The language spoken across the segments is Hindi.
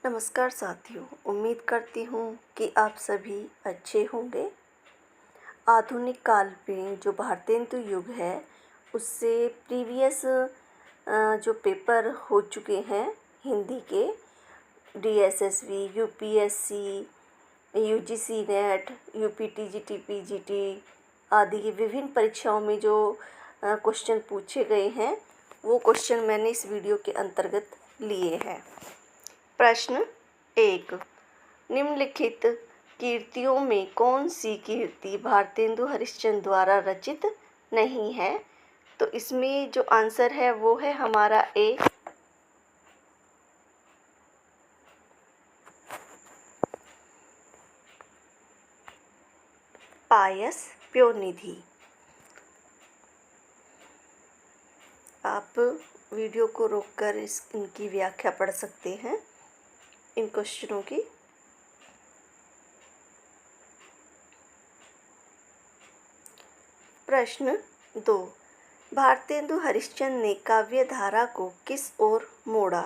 नमस्कार साथियों, उम्मीद करती हूँ कि आप सभी अच्छे होंगे। आधुनिक काल में जो भारतेंदु युग है उससे प्रीवियस जो पेपर हो चुके हैं हिंदी के DSSB, UPSC, UGC net, UPTGT, PGT आदि की विभिन्न परीक्षाओं में जो क्वेश्चन पूछे गए हैं वो क्वेश्चन मैंने इस वीडियो के अंतर्गत लिए हैं। प्रश्न 1, निम्नलिखित कीर्तियों में कौन सी कीर्ति भारतेंदु हरिश्चंद्र द्वारा रचित नहीं है? तो इसमें जो आंसर है वो है हमारा ए, पायस प्योनिधि। आप वीडियो को रोककर इनकी व्याख्या पढ़ सकते हैं इन क्वेश्चनों की। प्रश्न 2, भारतेंदु हरिश्चंद्र ने काव्य धारा को किस ओर मोड़ा?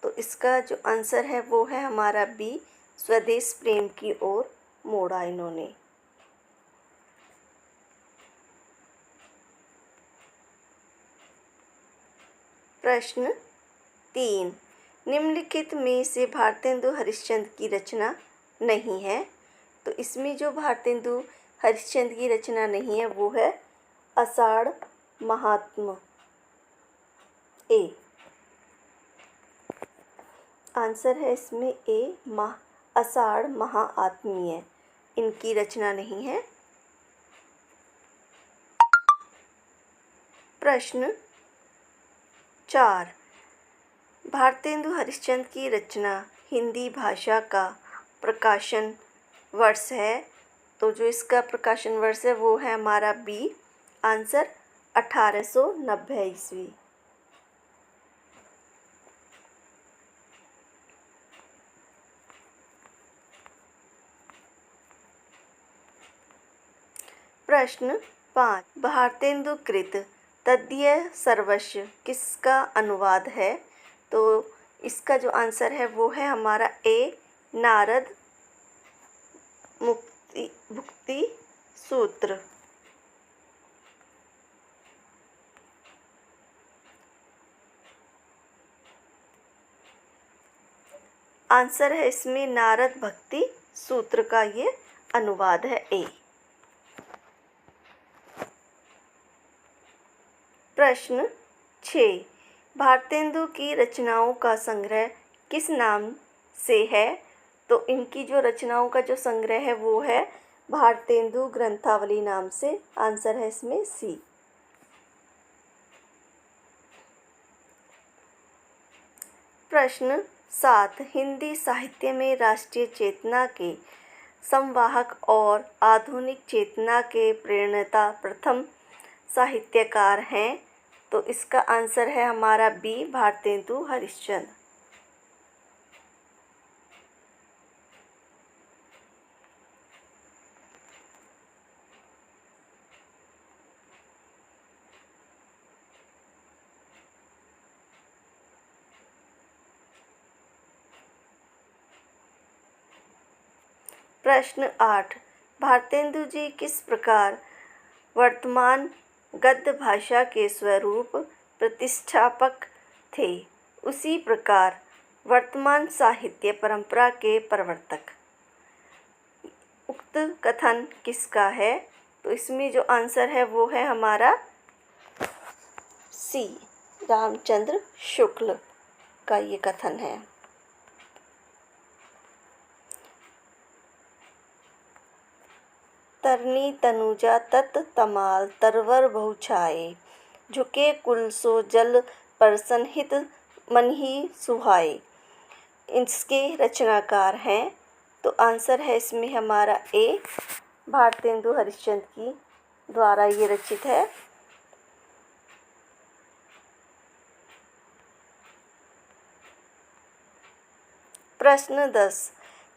तो इसका जो आंसर है वो है हमारा बी, स्वदेश प्रेम की ओर मोड़ा इन्होंने। प्रश्न 3, निम्नलिखित में से भारतेंदु हरिश्चंद्र की रचना नहीं है। तो इसमें जो भारतेंदु हरिश्चंद्र की रचना नहीं है वो है आषाढ़ महात्म्य, ए। आंसर है इसमें ए, आषाढ़ महाआत्मीय, इनकी रचना नहीं है। प्रश्न 4, भारतेंदु हरिश्चंद्र की रचना हिंदी भाषा का प्रकाशन वर्ष है। तो जो इसका प्रकाशन वर्ष है वो है हमारा बी, आंसर 1890 ईस्वी। प्रश्न 5, भारतेंदु कृत तद्य सर्वस्व किसका अनुवाद है? तो इसका जो आंसर है वो है हमारा ए, नारद भुक्ति सूत्र। आंसर है इसमें नारद भक्ति सूत्र का ये अनुवाद है, ए। प्रश्न 6, भारतेंदु की रचनाओं का संग्रह किस नाम से है? तो इनकी जो रचनाओं का जो संग्रह है वो है भारतेंदु ग्रंथावली नाम से। आंसर है इसमें सी। प्रश्न 7, हिंदी साहित्य में राष्ट्रीय चेतना के संवाहक और आधुनिक चेतना के प्रणेता प्रथम साहित्यकार हैं। तो इसका आंसर है हमारा बी, भारतेंदु हरिश्चंद्र। प्रश्न 8, भारतेंदु जी किस प्रकार वर्तमान गद्य भाषा के स्वरूप प्रतिष्ठापक थे, उसी प्रकार वर्तमान साहित्य परंपरा के प्रवर्तक। उक्त कथन किसका है? तो इसमें जो आंसर है वो है हमारा सी, रामचंद्र शुक्ल का ये कथन है। तरनी तनुजा तत तमाल तरवर बहु छाए, झुके कुल सो जल परसन हित मन ही सुहाए, इसके रचनाकार हैं। तो आंसर है इसमें हमारा ए, भारतेंदु हरिश्चंद्र की द्वारा ये रचित है। प्रश्न 10,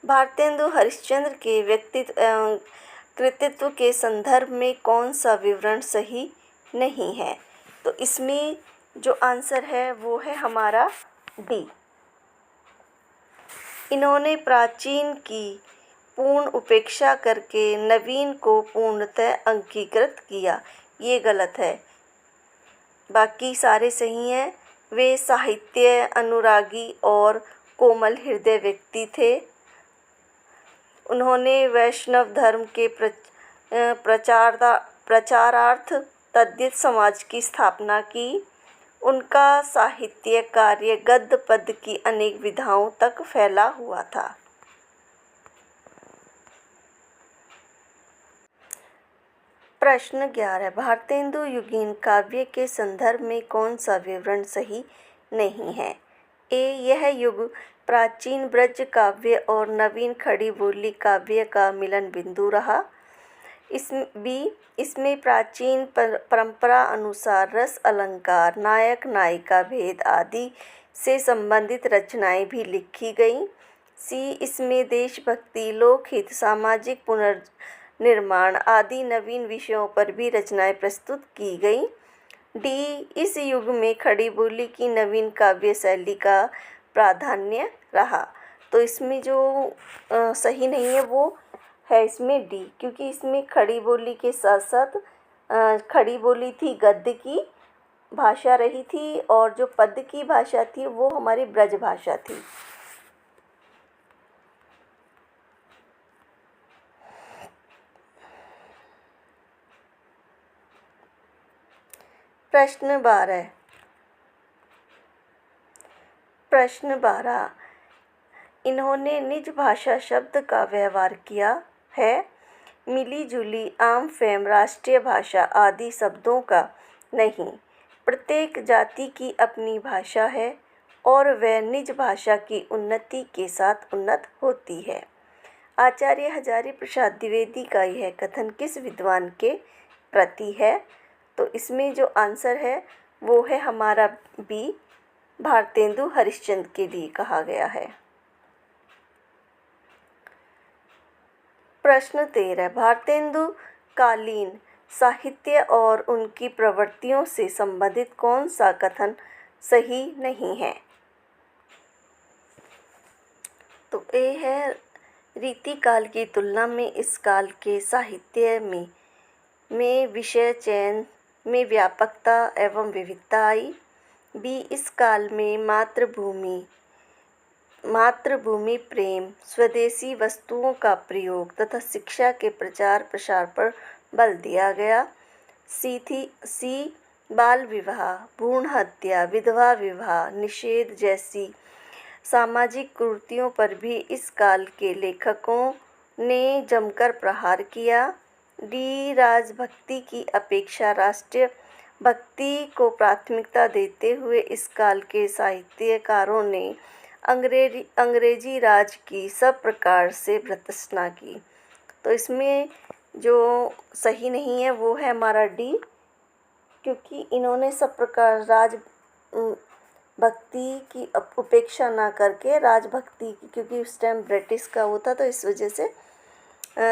भारतेंदु हरिश्चंद्र के व्यक्तित्व एवं कृतित्व के संदर्भ में कौन सा विवरण सही नहीं है? तो इसमें जो आंसर है वो है हमारा डी। इन्होंने प्राचीन की पूर्ण उपेक्षा करके नवीन को पूर्णतः अंगीकृत किया। ये गलत है, बाकी सारे सही हैं। वे साहित्य अनुरागी और कोमल हृदय व्यक्ति थे। उन्होंने वैष्णव धर्म के प्रचारार्थ तद्धित समाज की स्थापना की। उनका साहित्य कार्य गद्य पद्य की अनेक विधाओं तक फैला हुआ था। प्रश्न 11, भारतेंदु युगीन काव्य के संदर्भ में कौन सा विवरण सही नहीं है? ए, यह युग प्राचीन ब्रज काव्य और नवीन खड़ी बोली काव्य का मिलन बिंदु रहा। इसमें प्राचीन परंपरा अनुसार रस अलंकार, नायक नायिका भेद आदि से संबंधित रचनाएं भी लिखी गईं। सी, इसमें देशभक्ति, लोकहित, सामाजिक पुनर्निर्माण आदि नवीन विषयों पर भी रचनाएं प्रस्तुत की गईं। डी, इस युग में खड़ी बोली की नवीन काव्य शैली का प्राधान्य रहा। तो इसमें जो सही नहीं है वो है इसमें डी, क्योंकि इसमें खड़ी बोली के साथ साथ खड़ी बोली थी, गद्य की भाषा रही थी, और जो पद्य की भाषा थी वो हमारी ब्रज भाषा थी। प्रश्न 12, इन्होंने निज भाषा शब्द का व्यवहार किया है। मिली जुली, आम फेम, राष्ट्रीय भाषा आदि शब्दों का नहीं। प्रत्येक जाति की अपनी भाषा है और वह निज भाषा की उन्नति के साथ उन्नत होती है। आचार्य हजारी प्रसाद द्विवेदी का यह कथन किस विद्वान के प्रति है? तो इसमें जो आंसर है वो है हमारा बी, भारतेंदु हरिश्चंद्र के लिए कहा गया है। प्रश्न 13, भारतेंदु कालीन साहित्य और उनकी प्रवृत्तियों से संबंधित कौन सा कथन सही नहीं है? तो ए है, रीति काल की तुलना में इस काल के साहित्य में विषय चयन में व्यापकता एवं विविधता आई। बी, इस काल में मातृभूमि प्रेम, स्वदेशी वस्तुओं का प्रयोग तथा शिक्षा के प्रचार प्रसार पर बल दिया गया। सी, बाल विवाह, भ्रूण हत्या, विधवा विवाह निषेध जैसी सामाजिक कुरीतियों पर भी इस काल के लेखकों ने जमकर प्रहार किया। डी, राजभक्ति की अपेक्षा राष्ट्रीय भक्ति को प्राथमिकता देते हुए इस काल के साहित्यकारों ने अंग्रेजी राज की सब प्रकार से भर्त्सना की। तो इसमें जो सही नहीं है वो है हमारा डी, क्योंकि इन्होंने सब प्रकार भक्ति की उपेक्षा ना करके राजभक्ति की, क्योंकि उस टाइम ब्रिटिश का वो था तो इस वजह से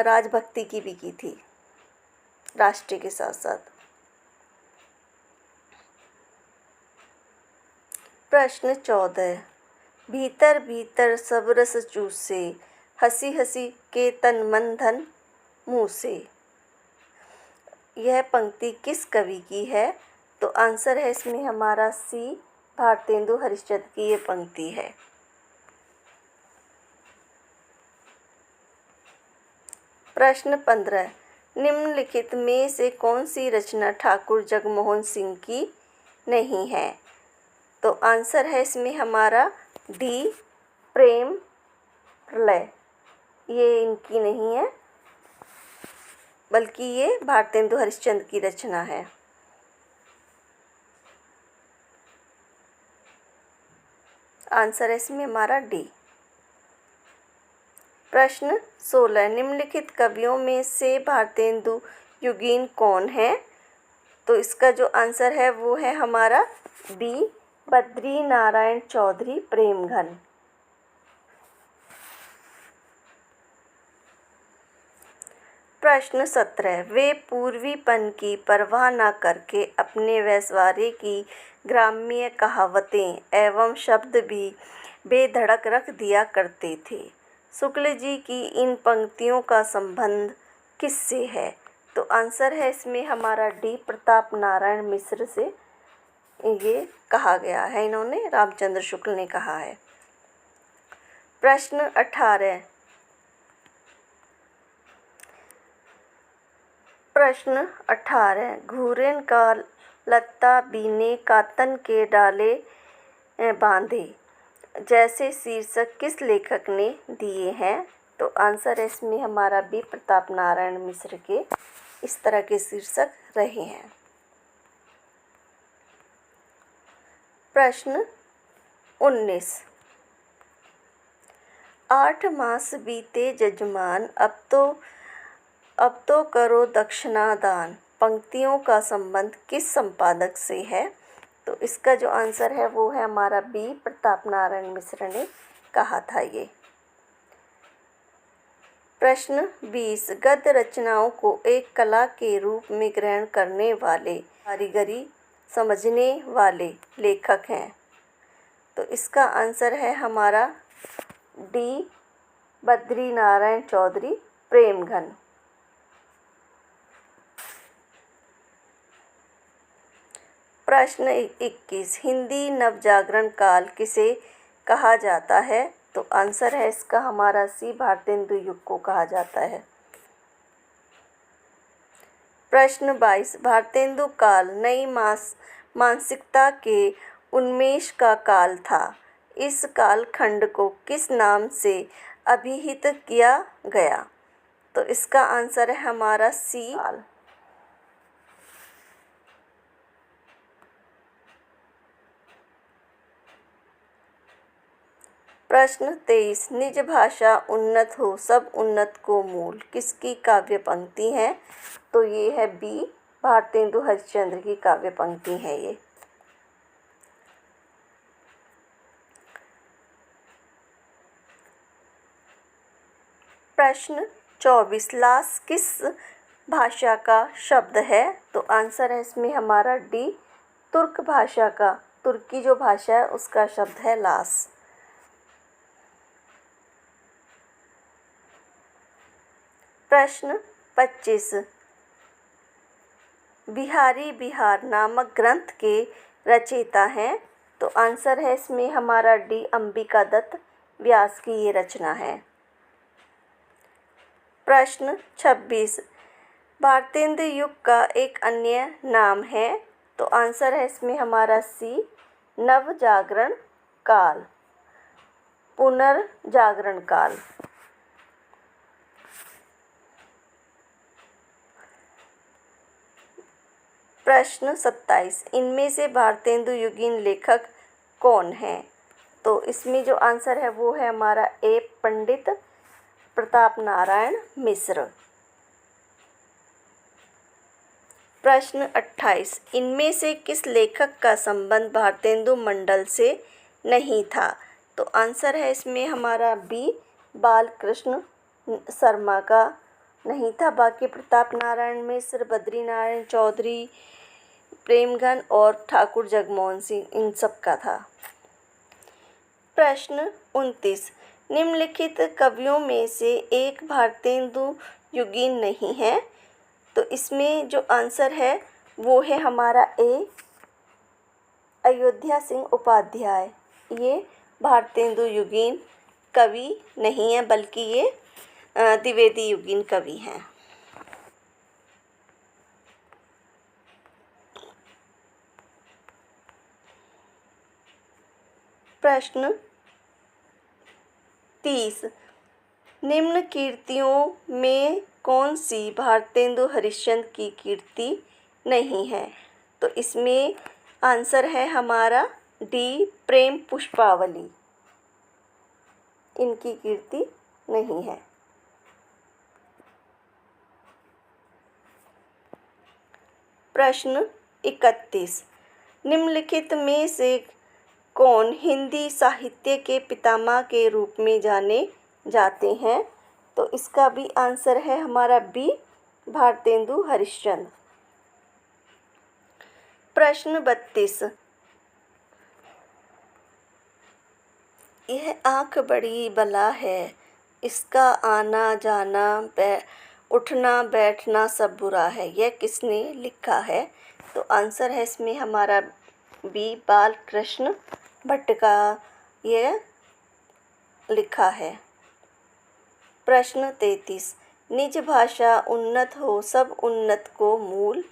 राजभक्ति की भी की थी राष्ट्रीय के साथ साथ। प्रश्न 14, भीतर भीतर सब रस चूसे, हंसी हंसी के तन मन धन मुँह से। यह पंक्ति किस कवि की है? तो आंसर है इसमें हमारा सी, भारतेंदु हरिश्चंद्र की ये पंक्ति है। प्रश्न 15, निम्नलिखित में से कौन सी रचना ठाकुर जगमोहन सिंह की नहीं है? तो आंसर है इसमें हमारा डी, प्रेम प्रलय। ये इनकी नहीं है, बल्कि ये भारतेंदु हरिश्चंद्र की रचना है। आंसर है इसमें हमारा डी। प्रश्न 16, निम्नलिखित कवियों में से भारतेंदु युगीन कौन है? तो इसका जो आंसर है वो है हमारा बी, बद्री नारायण चौधरी प्रेमघन। प्रश्न 17, वे पूर्वीपन की परवाह न करके अपने वैश्वार्य की ग्राम्य कहावतें एवं शब्द भी बेधड़क रख दिया करते थे। शुक्ल जी की इन पंक्तियों का संबंध किससे है? तो आंसर है इसमें हमारा डी, प्रताप नारायण मिश्र से ये कहा गया है, इन्होंने रामचंद्र शुक्ल ने कहा है। प्रश्न 18। प्रश्न 18। घूरेन का लत्ता बीने का तन के डाले बांधे जैसे शीर्षक किस लेखक ने दिए हैं? तो आंसर है इसमें हमारा बी, प्रताप नारायण मिश्र के इस तरह के शीर्षक रहे हैं। प्रश्न 19। 8 मास बीते जजमान, अब तो करो दक्षिणा दान, पंक्तियों का संबंध किस संपादक से है? तो इसका जो आंसर है वो है हमारा बी, प्रताप नारायण मिश्र ने कहा था ये। प्रश्न 20। गद्य रचनाओं को एक कला के रूप में ग्रहण करने वाले, कारीगरी समझने वाले लेखक हैं? तो इसका आंसर है हमारा डी, बद्री नारायण चौधरी प्रेमघन। प्रश्न 21। हिंदी नवजागरण काल किसे कहा जाता है? तो आंसर है इसका हमारा सी, भारतेंदु युग को कहा जाता है। प्रश्न 22। भारतेंदु काल नई मानसिकता के उन्मेष का काल था। इस कालखंड को किस नाम से अभिहित किया गया? तो इसका आंसर है हमारा सी, काल। प्रश्न 23। निज भाषा उन्नत हो सब उन्नत को मूल किसकी काव्य पंक्ति है? तो ये है बी, भारतेंदु हरिश्चंद्र की काव्य पंक्ति है ये। प्रश्न 24। लास किस भाषा का शब्द है? तो आंसर है इसमें हमारा डी, तुर्क भाषा का, तुर्की जो भाषा है उसका शब्द है लास। प्रश्न 25। बिहारी बिहार नामक ग्रंथ के रचयिता हैं? तो आंसर है इसमें हमारा डी, अंबिका दत्त व्यास की ये रचना है। प्रश्न 26। भारतेंदु युग का एक अन्य नाम है? तो आंसर है इसमें हमारा सी, नवजागरण काल, पुनर्जागरण काल। प्रश्न 27। इनमें से भारतेंदु युगीन लेखक कौन हैं? तो इसमें जो आंसर है वो है हमारा ए, पंडित प्रताप नारायण मिश्र। प्रश्न 28। इनमें से किस लेखक का संबंध भारतेंदु मंडल से नहीं था? तो आंसर है इसमें हमारा बी, बालकृष्ण शर्मा का नहीं था। बाकी प्रताप नारायण मिश्र, बद्री नारायण चौधरी प्रेमघन और ठाकुर जगमोहन सिंह, इन सब का था। प्रश्न 29। निम्नलिखित कवियों में से एक भारतेंदु युगीन नहीं है? तो इसमें जो आंसर है वो है हमारा ए, अयोध्या सिंह उपाध्याय। ये भारतेंदु युगीन कवि नहीं है बल्कि ये द्विवेदी युगीन कवि हैं। प्रश्न 30। निम्न कीर्तियों में कौन सी भारतेंदु हरिश्चंद्र की कीर्ति नहीं है? तो इसमें आंसर है हमारा डी, प्रेम पुष्पावली, इनकी कीर्ति नहीं है। प्रश्न 31। निम्नलिखित में से कौन हिंदी साहित्य के पितामह के रूप में जाने जाते हैं? तो इसका भी आंसर है हमारा बी, भारतेंदु हरिश्चंद्र। प्रश्न 32। यह आँख बड़ी बला है, इसका आना जाना उठना बैठना सब बुरा है। यह किसने लिखा है? तो आंसर है इसमें हमारा बी, बालकृष्ण भट्ट का यह लिखा है। प्रश्न 33, निज भाषा उन्नत हो सब उन्नत को मूल,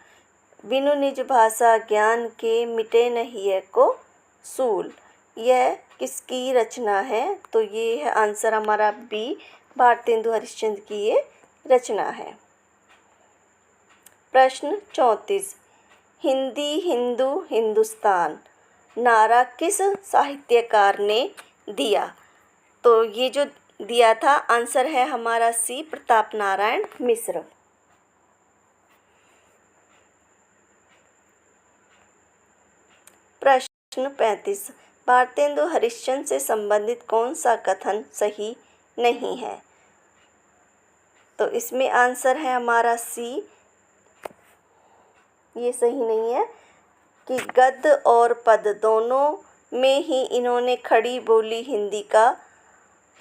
बिनु निज भाषा ज्ञान के मिटे नहीं को सूल। यह किसकी रचना है? तो ये है आंसर हमारा बी, भारतेंदु हरिश्चंद्र की ये रचना है। प्रश्न 34, हिंदी हिंदू हिंदुस्तान नारा किस साहित्यकार ने दिया? तो ये जो दिया था आंसर है हमारा सी, प्रताप नारायण मिश्र। प्रश्न 35, भारतेंदु हरिश्चंद्र से संबंधित कौन सा कथन सही नहीं है? तो इसमें आंसर है हमारा सी, ये सही नहीं है कि गद्य और पद दोनों में ही इन्होंने खड़ी बोली हिंदी का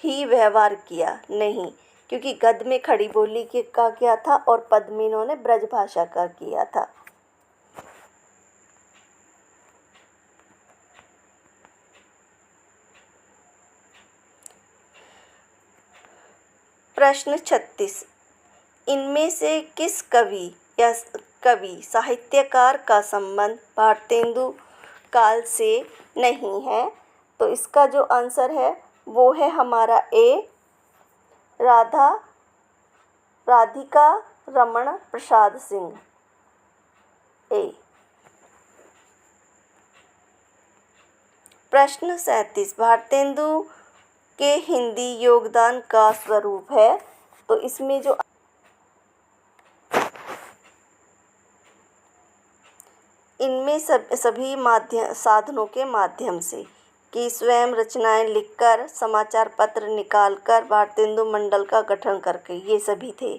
ही व्यवहार किया। नहीं, क्योंकि गद्य में खड़ी बोली का किया था और पद में इन्होंने ब्रज भाषा का किया था। प्रश्न 36, इनमें से किस कवि या साहित्यकार का संबंध भारतेंदु काल से नहीं है? तो इसका जो आंसर है वो है हमारा ए, राधिका रमण प्रसाद सिंह। ए। प्रश्न 37, भारतेंदु के हिंदी योगदान का स्वरूप है? तो इसमें जो इनमें सभी साधनों के माध्यम से कि स्वयं रचनाएं लिखकर, समाचार पत्र निकालकर, भारतेंदु मंडल का गठन करके, ये सभी थे।